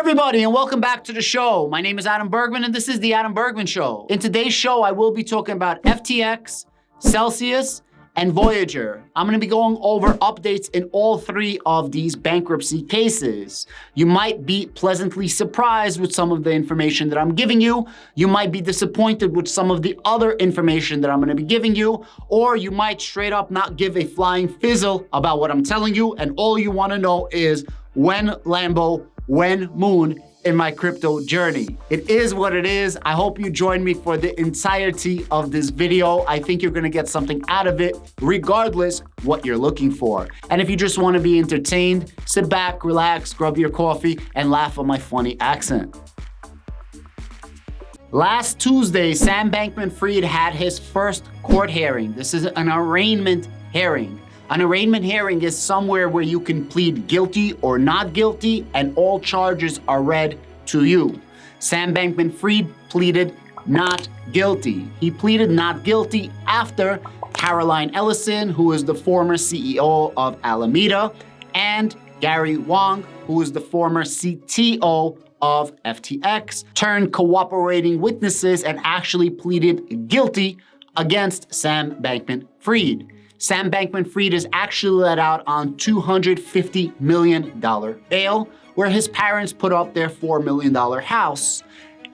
everybody, and welcome back to the show. My name is Adam Bergman, and this is The Adam Bergman Show. In today's show, I will be talking about FTX, Celsius, and Voyager. I'm going to be going over updates in all three of these bankruptcy cases. You might be pleasantly surprised with some of the information that I'm giving you. You might be disappointed with some of the other information that I'm going to be giving you, or you might straight up not give a flying fizzle about what I'm telling you, and all you want to know is when Lambo, when Moon in my crypto journey. It is what it is. I hope you join me for the entirety of this video. I think you're gonna get something out of it, regardless what you're looking for. And if you just wanna be entertained, sit back, relax, grab your coffee, and laugh at my funny accent. Last Tuesday, Sam Bankman-Fried had his first court hearing. This is an arraignment hearing. An arraignment hearing is somewhere where you can plead guilty or not guilty, and all charges are read to you. Sam Bankman-Fried pleaded not guilty. He pleaded not guilty after Caroline Ellison, who is the former CEO of Alameda, and Gary Wang, who is the former CTO of FTX, turned cooperating witnesses and actually pleaded guilty against Sam Bankman-Fried. Sam Bankman-Fried is actually let out on $250 million bail, where his parents put up their $4 million house.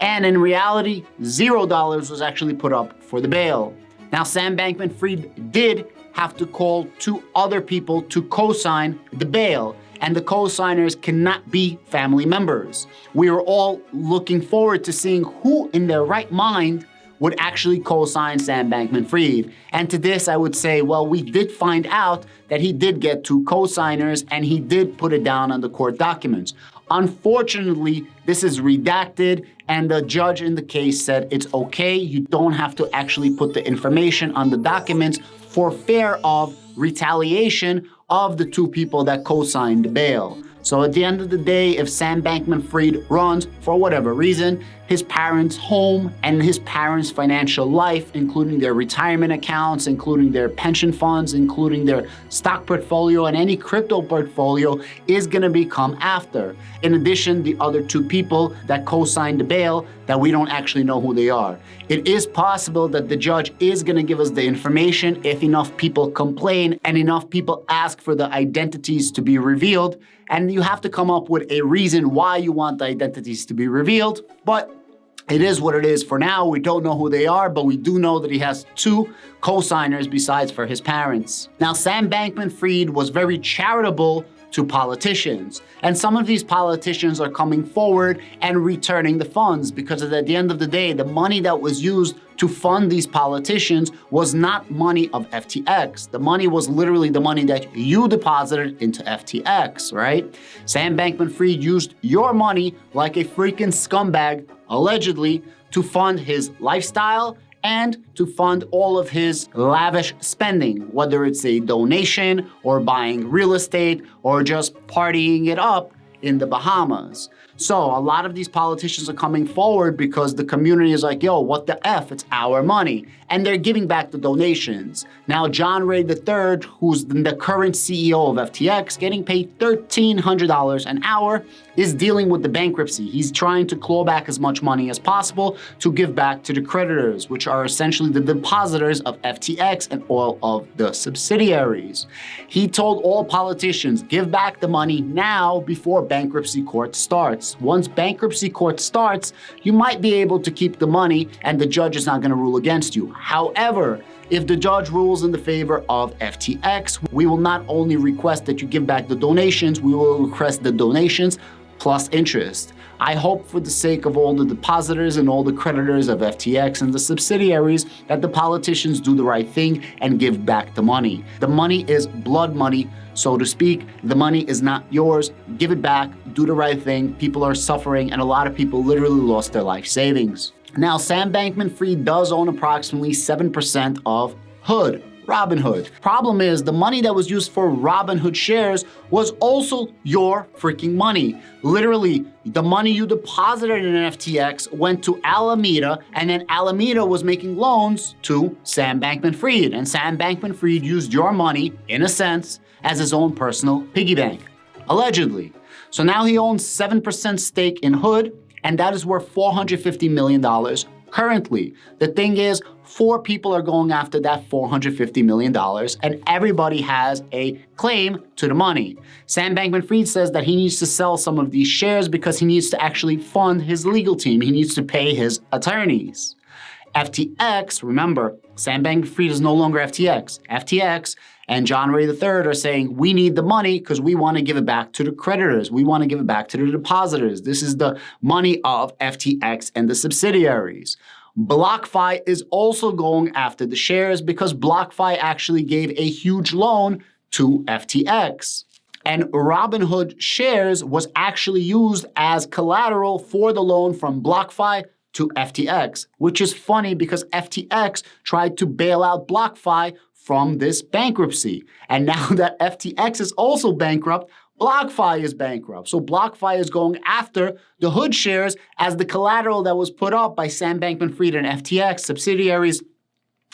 And in reality, $0 was actually put up for the bail. Now, Sam Bankman-Fried did have to call two other people to co-sign the bail, and the co-signers cannot be family members. We are all looking forward to seeing who in their right mind would actually co-sign Sam Bankman-Fried. And to this, I would say, well, we did find out that he did get two co-signers and he did put it down on the court documents. Unfortunately, this is redacted, and the judge in the case said it's okay. You don't have to actually put the information on the documents for fear of retaliation of the two people that co-signed the bail. So at the end of the day, if Sam Bankman-Fried runs, for whatever reason, his parents' home and his parents' financial life, including their retirement accounts, including their pension funds, including their stock portfolio and any crypto portfolio, is gonna become after. In addition, the other two people that co-signed the bail, that we don't actually know who they are. It is possible that the judge is gonna give us the information if enough people complain and enough people ask for the identities to be revealed. And you have to come up with a reason why you want the identities to be revealed. But it is what it is for now. We don't know who they are, but we do know that he has two co-signers besides for his parents. Now, Sam Bankman-Fried was very charitable to politicians. And some of these politicians are coming forward and returning the funds, because at the end of the day, the money that was used to fund these politicians was not money of FTX. The money was literally the money that you deposited into FTX, right? Sam Bankman-Fried used your money like a freaking scumbag, allegedly, to fund his lifestyle and to fund all of his lavish spending, whether it's a donation or buying real estate or just partying it up in the Bahamas. So a lot of these politicians are coming forward because the community is like, yo, what the F, it's our money. And they're giving back the donations. Now, John Ray III, who's the current CEO of FTX, getting paid $1,300 an hour, is dealing with the bankruptcy. He's trying to claw back as much money as possible to give back to the creditors, which are essentially the depositors of FTX and all of the subsidiaries. He told all politicians, give back the money now before bankruptcy court starts. Once bankruptcy court starts, you might be able to keep the money and the judge is not going to rule against you. However, if the judge rules in the favor of FTX, we will not only request that you give back the donations, we will request the donations plus interest. I hope for the sake of all the depositors and all the creditors of FTX and the subsidiaries that the politicians do the right thing and give back the money. The money is blood money, so to speak. The money is not yours. Give it back, do the right thing. People are suffering, and a lot of people literally lost their life savings. Now, Sam Bankman-Fried does own approximately 7% of Hood, Robinhood. Problem is, the money that was used for Robinhood shares was also your freaking money. Literally, the money you deposited in FTX went to Alameda, and then Alameda was making loans to Sam Bankman-Fried. And Sam Bankman-Fried used your money, in a sense, as his own personal piggy bank, allegedly. So now he owns 7% stake in Hood, and that is worth $450 million currently. The thing is, 4 people are going after that $450 million, and everybody has a claim to the money. Sam Bankman-Fried says that he needs to sell some of these shares because he needs to actually fund his legal team. He needs to pay his attorneys. FTX, remember, Sam Bankman-Fried is no longer FTX. FTX and John Ray III are saying, we need the money because we want to give it back to the creditors. We want to give it back to the depositors. This is the money of FTX and the subsidiaries. BlockFi is also going after the shares because BlockFi actually gave a huge loan to FTX. And Robinhood shares was actually used as collateral for the loan from BlockFi to FTX, which is funny because FTX tried to bail out BlockFi from this bankruptcy. And now that FTX is also bankrupt, BlockFi is bankrupt. So BlockFi is going after the Hood shares as the collateral that was put up by Sam Bankman-Fried and FTX subsidiaries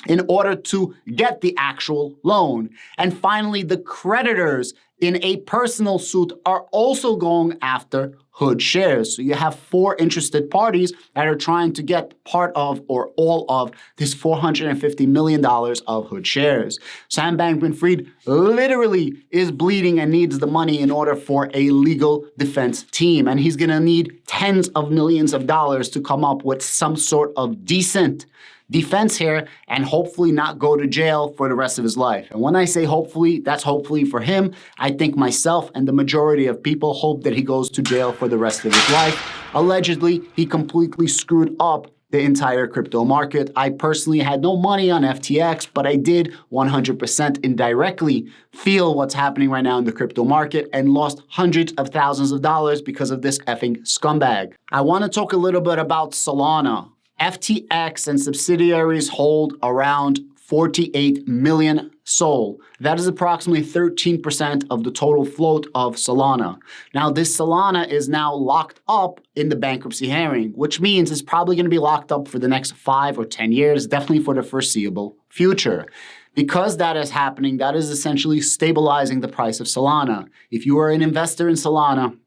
in order to get the actual loan. And finally, the creditors in a personal suit are also going after Hood shares. So you have 4 interested parties that are trying to get part of or all of this $450 million of Hood shares. Sam Bankman-Fried literally is bleeding and needs the money in order for a legal defense team. And he's gonna need tens of millions of dollars to come up with some sort of decent defense here and hopefully not go to jail for the rest of his life. And when I say hopefully, that's hopefully for him. I think myself and the majority of people hope that he goes to jail for the rest of his life. Allegedly, he completely screwed up the entire crypto market. I personally had no money on FTX, but I did 100% indirectly feel what's happening right now in the crypto market and lost hundreds of thousands of dollars because of this effing scumbag. I want to talk a little bit about Solana. FTX and subsidiaries hold around 48 million SOL. That is approximately 13% of the total float of Solana. Now, this Solana is now locked up in the bankruptcy hearing, which means it's probably going to be locked up for the next 5 or 10 years, definitely for the foreseeable future. Because that is happening, that is essentially stabilizing the price of Solana. If you are an investor in Solana,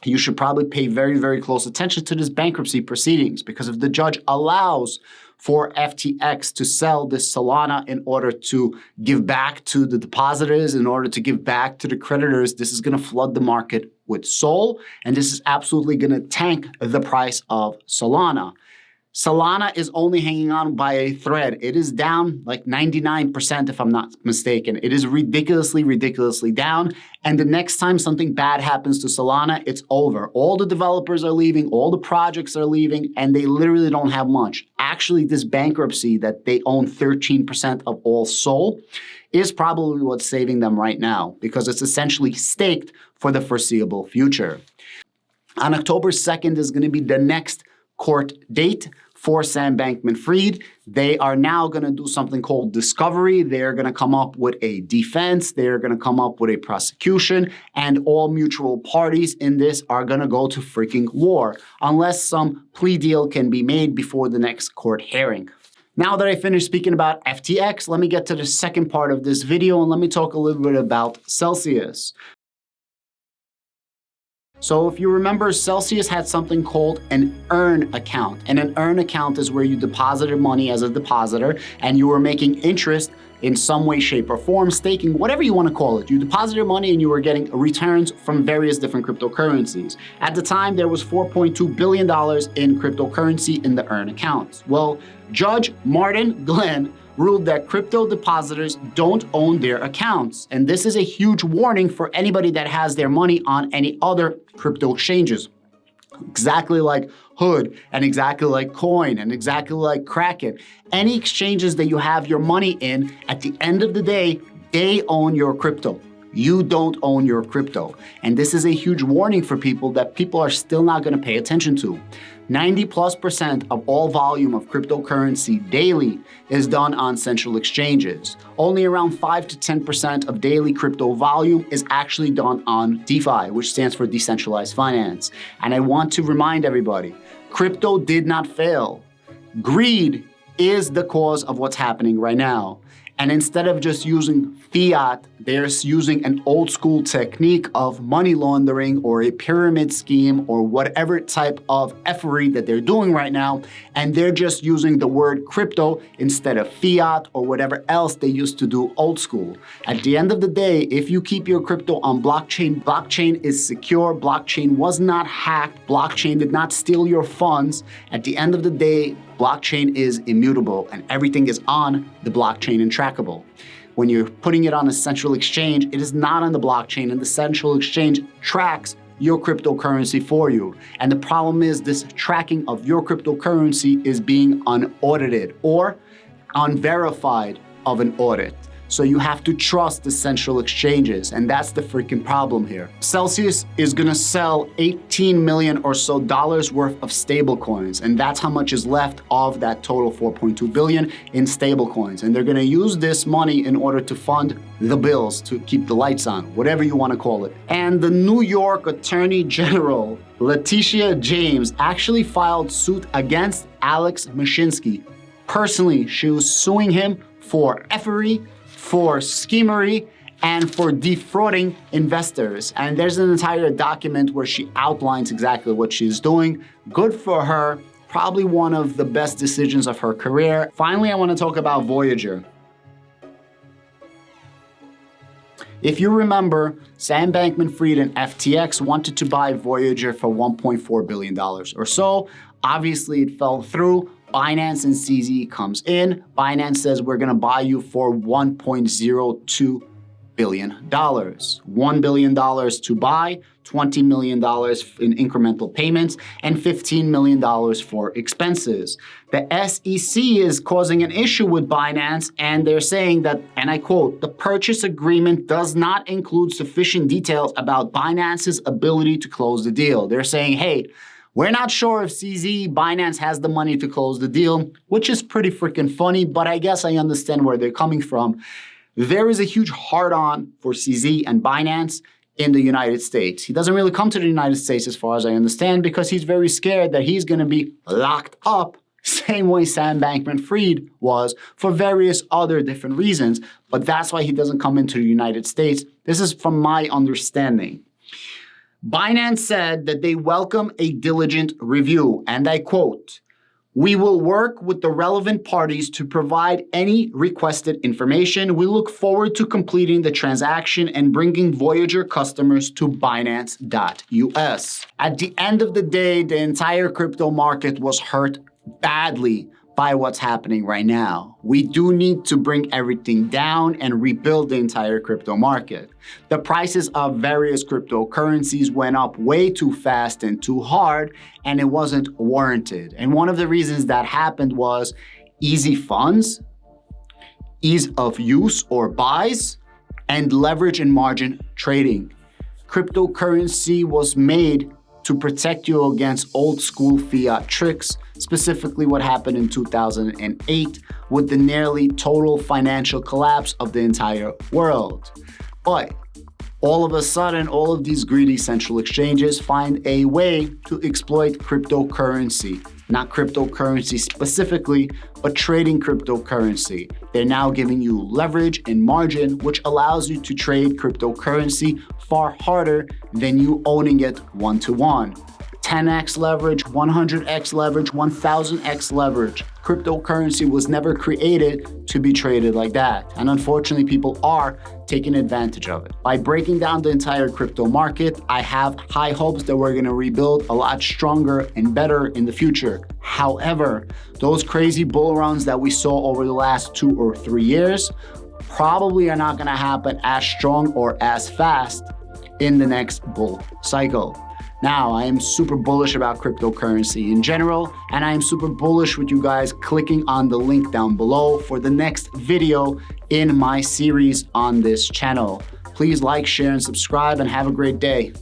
you should probably pay very, very close attention to this bankruptcy proceedings, because if the judge allows for FTX to sell this Solana in order to give back to the depositors, in order to give back to the creditors, this is going to flood the market with SOL, and this is absolutely going to tank the price of Solana. Solana is only hanging on by a thread. It is down like 99% if I'm not mistaken. It is ridiculously, ridiculously down. And the next time something bad happens to Solana, it's over. All the developers are leaving, all the projects are leaving, and they literally don't have much. Actually, this bankruptcy that they own 13% of all SOL is probably what's saving them right now, because it's essentially staked for the foreseeable future. On October 2nd is going to be the next court date for Sam Bankman-Fried. They are now going to do something called discovery. They're going to come up with a defense. They're going to come up with a prosecution, and all mutual parties in this are going to go to freaking war unless some plea deal can be made before the next court hearing. Now that I finished speaking about FTX, let me get to the second part of this video and let me talk a little bit about Celsius. So if you remember, Celsius had something called an earn account. And an earn account is where you deposited money as a depositor and you were making interest in some way, shape, or form, staking, whatever you want to call it. You deposited money and you were getting returns from various different cryptocurrencies. At the time, there was $4.2 billion in cryptocurrency in the earn accounts. Well, Judge Martin Glenn ruled that crypto depositors don't own their accounts. And this is a huge warning for anybody that has their money on any other crypto exchanges. Exactly like Hood, and exactly like Coin, and exactly like Kraken. Any exchanges that you have your money in, at the end of the day, they own your crypto. You don't own your crypto. And this is a huge warning for people that people are still not going to pay attention to. 90+% of all volume of cryptocurrency daily is done on central exchanges. Only around 5 to 10% of daily crypto volume is actually done on DeFi, which stands for decentralized finance. And I want to remind everybody, crypto did not fail. Greed is the cause of what's happening right now. And instead of just using fiat, they're using an old school technique of money laundering or a pyramid scheme or whatever type of effery that they're doing right now. And they're just using the word crypto instead of fiat or whatever else they used to do old school. At the end of the day, if you keep your crypto on blockchain, blockchain is secure. Blockchain was not hacked. Blockchain did not steal your funds. At the end of the day, blockchain is immutable and everything is on the blockchain and trackable. When you're putting it on a central exchange, it is not on the blockchain, and the central exchange tracks your cryptocurrency for you. And the problem is this tracking of your cryptocurrency is being unaudited or unverified of an audit. So you have to trust the central exchanges, and that's the freaking problem here. Celsius is gonna sell 18 million or so dollars worth of stable coins, and that's how much is left of that total 4.2 billion in stable coins. And they're gonna use this money in order to fund the bills, to keep the lights on, whatever you wanna call it. And the New York Attorney General, Letitia James, actually filed suit against Alex Mashinsky. Personally, she was suing him for effery, for schemery, and for defrauding investors. And there's an entire document where she outlines exactly what she's doing. Good for her. Probably one of the best decisions of her career. Finally, I want to talk about Voyager. If you remember, Sam Bankman-Fried and FTX wanted to buy Voyager for $1.4 billion or so. Obviously, it fell through. Binance and CZ comes in. Binance says we're gonna buy you for $1.02 billion. $1 billion to buy, $20 million in incremental payments, and $15 million for expenses. The SEC is causing an issue with Binance, and they're saying that, and I quote, "The purchase agreement does not include sufficient details about Binance's ability to close the deal." They're saying, hey, we're not sure if Binance has the money to close the deal, which is pretty freaking funny, but I guess I understand where they're coming from. There is a huge hard-on for CZ and Binance in the United States. He doesn't really come to the United States as far as I understand because he's very scared that he's gonna be locked up, same way Sam Bankman-Fried was, for various other different reasons, but that's why he doesn't come into the United States. This is from my understanding. Binance said that they welcome a diligent review, and I quote, "We will work with the relevant parties to provide any requested information. We look forward to completing the transaction and bringing Voyager customers to Binance.us." At the end of the day, the entire crypto market was hurt badly by what's happening right now. We do need to bring everything down and rebuild the entire crypto market. The prices of various cryptocurrencies went up way too fast and too hard, and it wasn't warranted. And one of the reasons that happened was easy funds, ease of use or buys, and leverage and margin trading. Cryptocurrency was made to protect you against old school fiat tricks, specifically what happened in 2008 with the nearly total financial collapse of the entire world. But all of a sudden, all of these greedy central exchanges find a way to exploit cryptocurrency. Not cryptocurrency specifically, but trading cryptocurrency. They're now giving you leverage and margin, which allows you to trade cryptocurrency far harder than you owning it one-to-one. 10x leverage, 100x leverage, 1000x leverage. Cryptocurrency was never created to be traded like that. And unfortunately, people are taking advantage of it. By breaking down the entire crypto market, I have high hopes that we're gonna rebuild a lot stronger and better in the future. However, those crazy bull runs that we saw over the last 2 or 3 years probably are not gonna happen as strong or as fast in the next bull cycle. Now, I am super bullish about cryptocurrency in general, and I am super bullish with you guys clicking on the link down below for the next video in my series on this channel. Please like, share, and subscribe, and have a great day.